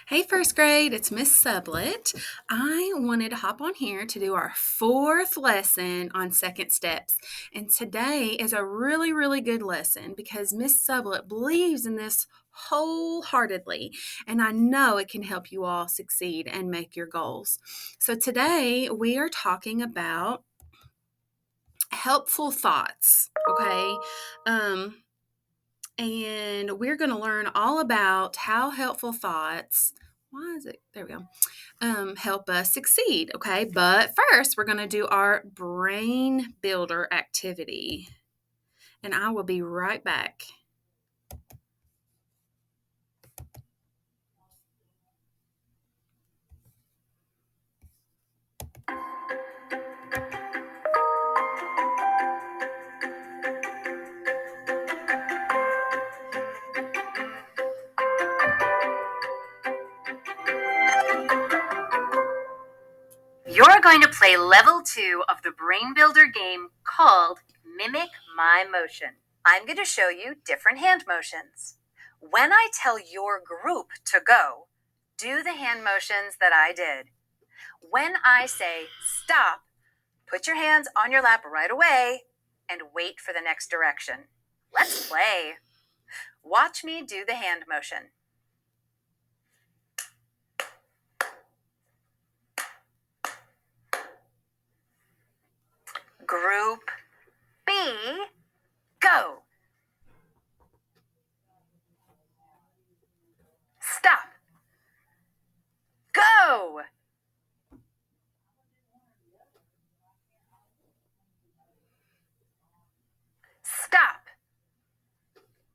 Hey, first grade, it's Miss Sublet. I wanted to hop on here to do our fourth lesson on second steps. And today is a really, really good lesson because Miss Sublet believes in this wholeheartedly. And I know it can help you all succeed and make your goals. So today we are talking about helpful thoughts, okay? Um, and we're going to learn all about how helpful thoughts. Why is it? There we go. Help us succeed. Okay. But first, we're going to do our brain builder activity. And I will be right back. You're going to play level 2 of the Brain Builder game called Mimic My Motion. I'm going to show you different hand motions. When I tell your group to go, do the hand motions that I did. When I say stop, put your hands on your lap right away and wait for the next direction. Let's play. Watch me do the hand motion. Group B, go. Stop. Go. Stop.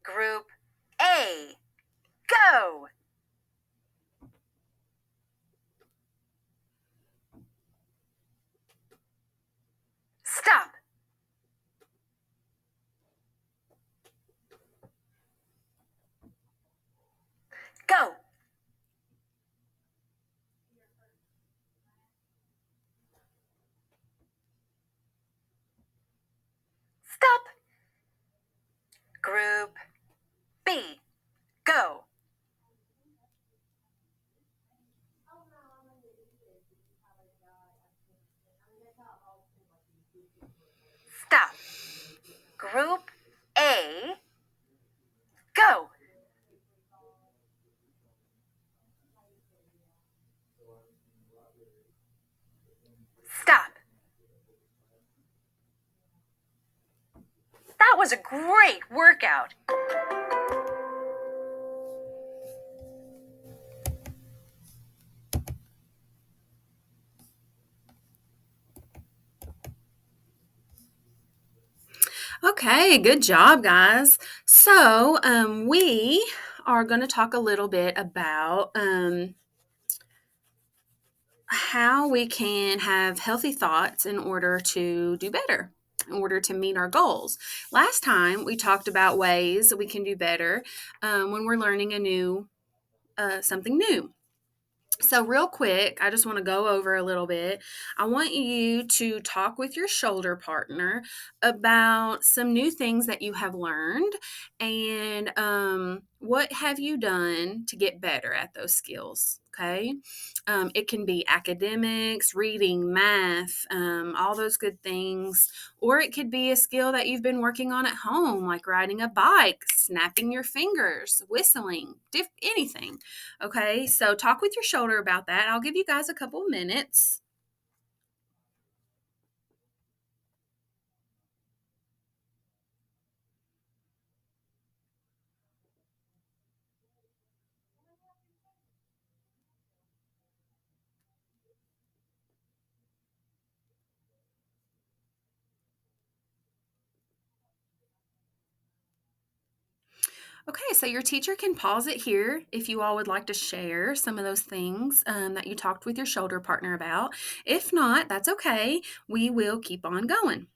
Group A, go. Stop. Go. Stop. Group B, go. Stop. Group A, go. Stop. That was a great workout. Okay, good job, guys. So, we are going to talk a little bit about how we can have healthy thoughts in order to do better, in order to meet our goals. Last time we talked about ways we can do better when we're learning something new. So, real quick, I just want to go over a little bit. I want you to talk with your shoulder partner about some new things that you have learned and what have you done to get better at those skills. Okay. It can be academics, reading, math, all those good things. Or it could be a skill that you've been working on at home, like riding a bike, snapping your fingers, whistling, anything. Okay, so talk with your shoulder about that. I'll give you guys a couple minutes. Okay, so your teacher can pause it here if you all would like to share some of those things that you talked with your shoulder partner about. If not, that's okay. We will keep on going.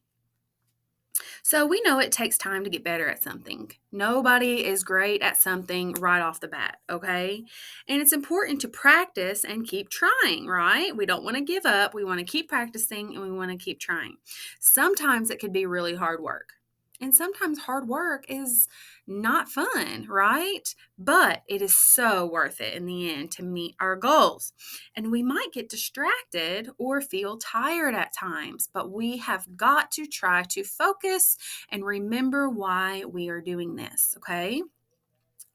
So we know it takes time to get better at something. Nobody is great at something right off the bat, okay? And it's important to practice and keep trying, right? We don't want to give up. We want to keep practicing and we want to keep trying. Sometimes it can be really hard work. And sometimes hard work is not fun, right? But it is so worth it in the end to meet our goals. And we might get distracted or feel tired at times, but we have got to try to focus and remember why we are doing this, okay?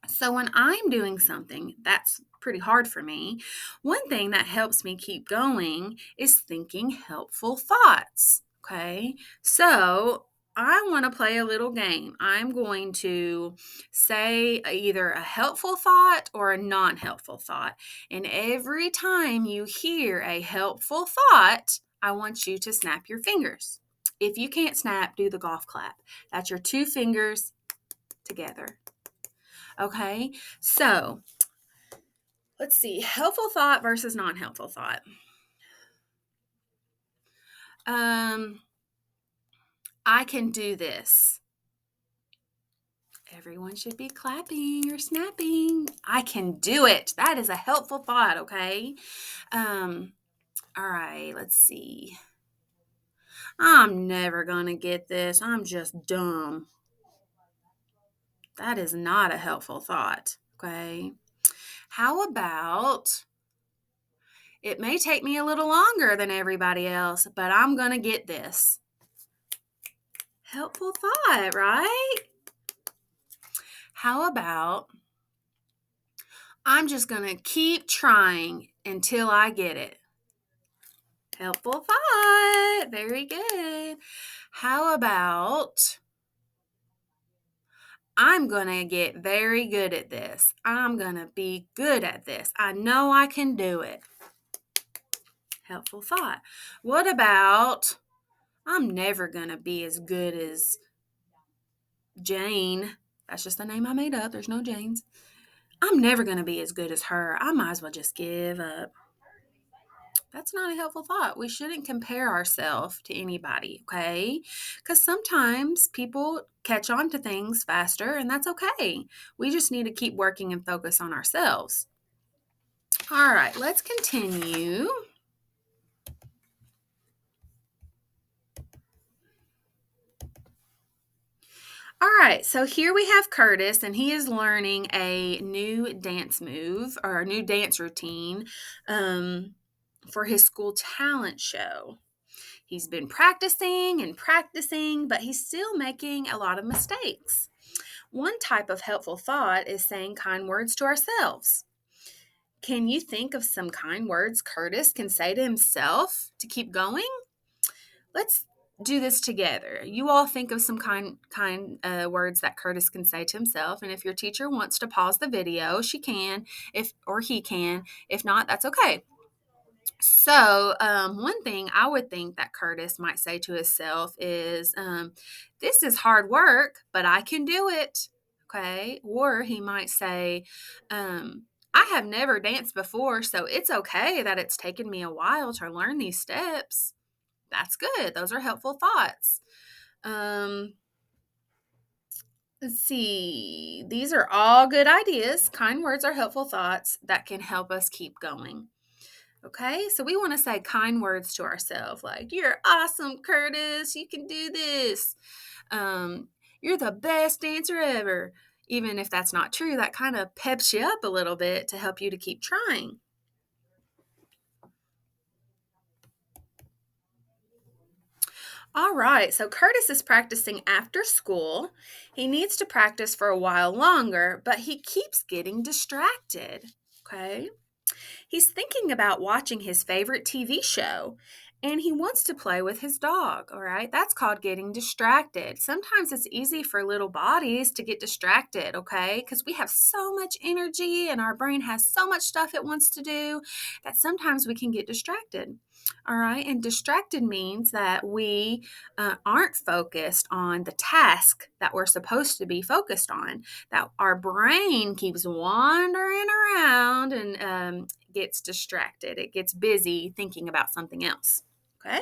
So when I'm doing something that's pretty hard for me, one thing that helps me keep going is thinking helpful thoughts. Okay. So I want to play a little game. I'm going to say either a helpful thought or a non helpful thought. And every time you hear a helpful thought, I want you to snap your fingers. If you can't snap, do the golf clap. That's your two fingers together. Okay, so let's see, helpful thought versus non-helpful thought. Um, I can do this. Everyone should be clapping or snapping. I can do it. That is a helpful thought, okay? Um, all right, let's see. I'm never gonna get this. I'm just dumb. That is not a helpful thought, okay? How about it may take me a little longer than everybody else, but I'm gonna get this? Helpful thought, right? How about I'm just going to keep trying until I get it? Helpful thought. Very good. How about I'm going to get very good at this? I'm going to be good at this. I know I can do it. Helpful thought. What about I'm never going to be as good as Jane? That's just the name I made up. There's no Janes. I'm never going to be as good as her. I might as well just give up. That's not a helpful thought. We shouldn't compare ourselves to anybody, okay? Because sometimes people catch on to things faster, and that's okay. We just need to keep working and focus on ourselves. All right, let's continue. All right, so here we have Curtis, and he is learning a new dance move or a new dance routine for his school talent show. He's been practicing and practicing, but he's still making a lot of mistakes. One type of helpful thought is saying kind words to ourselves. Can you think of some kind words Curtis can say to himself to keep going? Let's do this together. You all think of some kind words that Curtis can say to himself, and if your teacher wants to pause the video, she can, if or he can. If not, that's okay. So, one thing I would think that Curtis might say to himself is, this is hard work, but I can do it. Okay. Or he might say, I have never danced before, so it's okay that it's taken me a while to learn these steps. That's good. Those are helpful thoughts. Um, let's see. These are all good ideas. Kind words are helpful thoughts that can help us keep going. Okay, so we want to say kind words to ourselves like, you're awesome, Curtis. You can do this. You're the best dancer ever. Even if that's not true, that kind of peps you up a little bit to help you to keep trying. All right, so Curtis is practicing after school. He needs to practice for a while longer, but he keeps getting distracted. Okay. He's thinking about watching his favorite TV show and he wants to play with his dog. All right. That's called getting distracted. Sometimes it's easy for little bodies to get distracted. Okay. Because we have so much energy and our brain has so much stuff it wants to do that sometimes we can get distracted. All right. And distracted means that we aren't focused on the task that we're supposed to be focused on, that our brain keeps wandering around and gets distracted. It gets busy thinking about something else. Okay.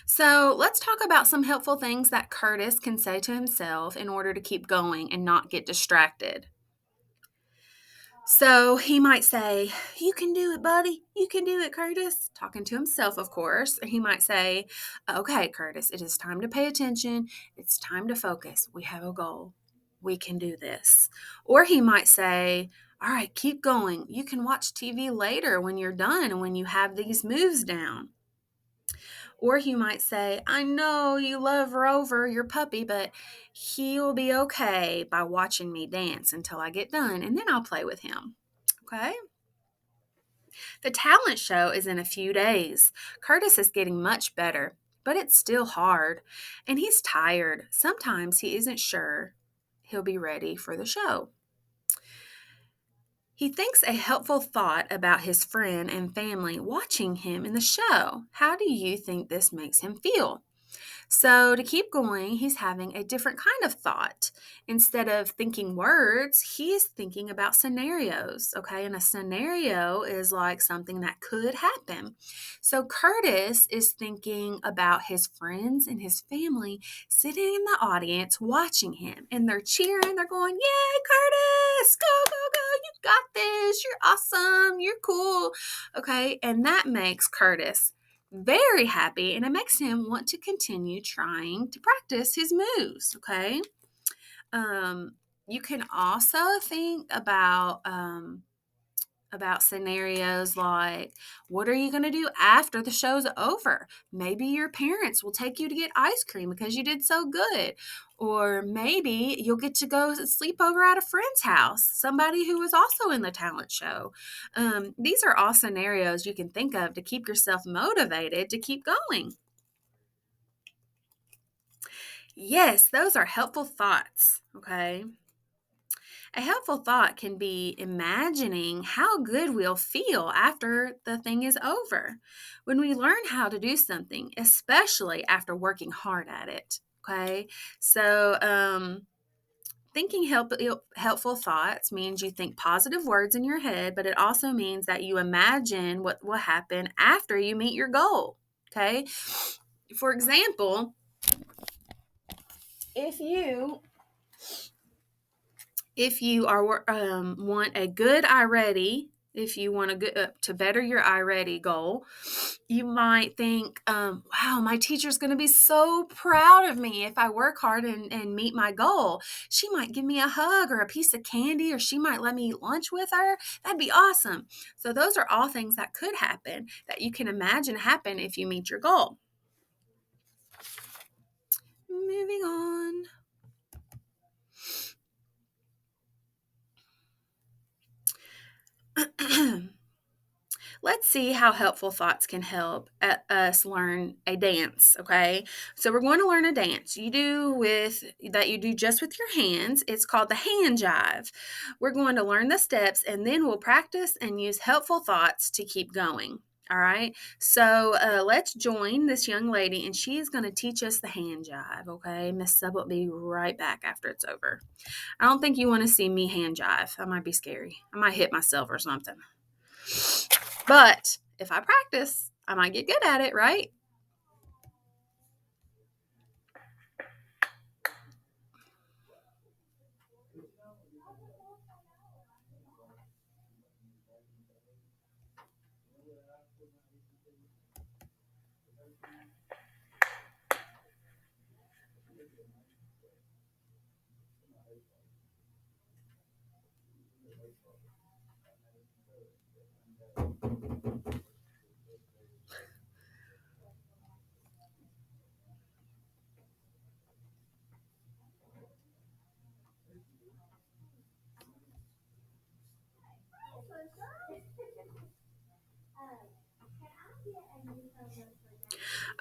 So let's talk about some helpful things that Curtis can say to himself in order to keep going and not get distracted. So he might say, "You can do it, buddy. You can do it, Curtis." Talking to himself, of course. He might say, "Okay, Curtis, it is time to pay attention. It's time to focus. We have a goal. We can do this." Or he might say, "All right, keep going. You can watch TV later when you're done and when you have these moves down." Or he might say, "I know you love Rover, your puppy, but he'll be okay by watching me dance until I get done, and then I'll play with him." Okay? The talent show is in a few days. Curtis is getting much better, but it's still hard, and he's tired. Sometimes he isn't sure he'll be ready for the show. He thinks a helpful thought about his friend and family watching him in the show. How do you think this makes him feel? So, to keep going, he's having a different kind of thought. Instead of thinking words, he is thinking about scenarios. Okay. And a scenario is like something that could happen. So, Curtis is thinking about his friends and his family sitting in the audience watching him. And they're cheering. They're going, "Yay, Curtis! Go, go, go. You got this. You're awesome. You're cool." Okay. And that makes Curtis very happy, and it makes him want to continue trying to practice his moves. Okay. um, you can also think about scenarios like, what are you going to do after the show's over? Maybe your parents will take you to get ice cream because you did so good. Or maybe you'll get to go sleep over at a friend's house, somebody who was also in the talent show. These are all scenarios you can think of to keep yourself motivated to keep going. Yes, those are helpful thoughts. Okay. A helpful thought can be imagining how good we'll feel after the thing is over. When we learn how to do something, especially after working hard at it. Okay. So, thinking helpful thoughts means you think positive words in your head, but it also means that you imagine what will happen after you meet your goal. Okay. For example, if you if you are want a good I ready, if you want to better your I ready goal, you might think, wow, my teacher's going to be so proud of me if I work hard and meet my goal. She might give me a hug or a piece of candy, or she might let me eat lunch with her. That'd be awesome. So those are all things that could happen that you can imagine happen if you meet your goal. Moving on. Let's see how helpful thoughts can help us learn a dance. Okay, so we're going to learn a dance you do just with your hands. It's called the hand jive. We're going to learn the steps, and then we'll practice and use helpful thoughts to keep going. All right, so let's join this young lady, and she is going to teach us the hand jive. Okay, Miss Sub will be right back after it's over. I don't think you want to see me hand jive. That might be scary. I might hit myself or something. But if I practice, I might get good at it, right?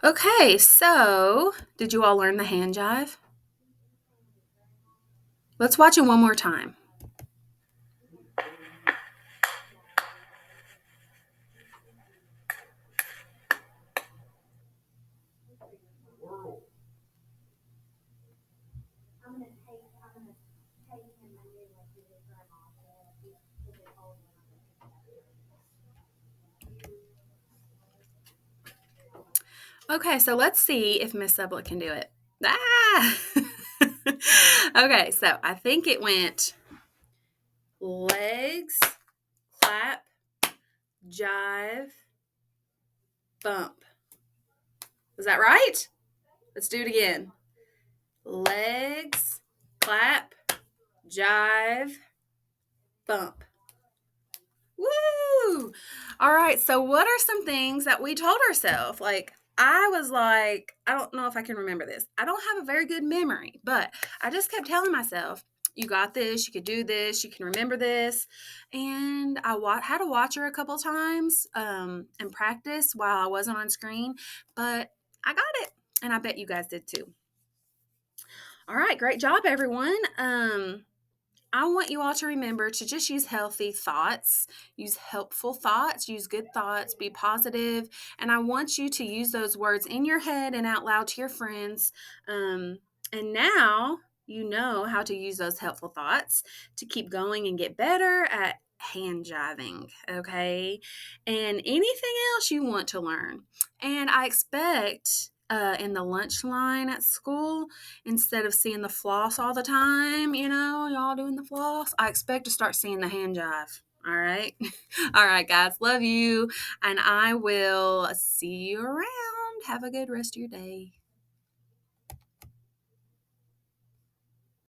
Okay, so did you all learn the hand jive? Let's watch it one more time. Okay, so let's see if Miss Sublet can do it. Ah! Okay, so I think it went legs, clap, jive, bump. Is that right? Let's do it again. Legs, clap, jive, bump. Woo! All right, so what are some things that we told ourselves? Like, I was like, I don't know if I can remember this. I don't have a very good memory, but I just kept telling myself, you got this, you could do this, you can remember this. And had to watch her a couple times and practice while I wasn't on screen, but I got it. And I bet you guys did too. All right, great job, everyone. I want you all to remember to just use healthy thoughts, use helpful thoughts, use good thoughts, be positive, and I want you to use those words in your head and out loud to your friends. And now you know how to use those helpful thoughts to keep going and get better at hand jiving, okay? And anything else you want to learn. And I expect in the lunch line at school, instead of seeing the floss all the time, y'all doing the floss, I expect to start seeing the hand jive. All right. All right, guys. Love you. And I will see you around. Have a good rest of your day.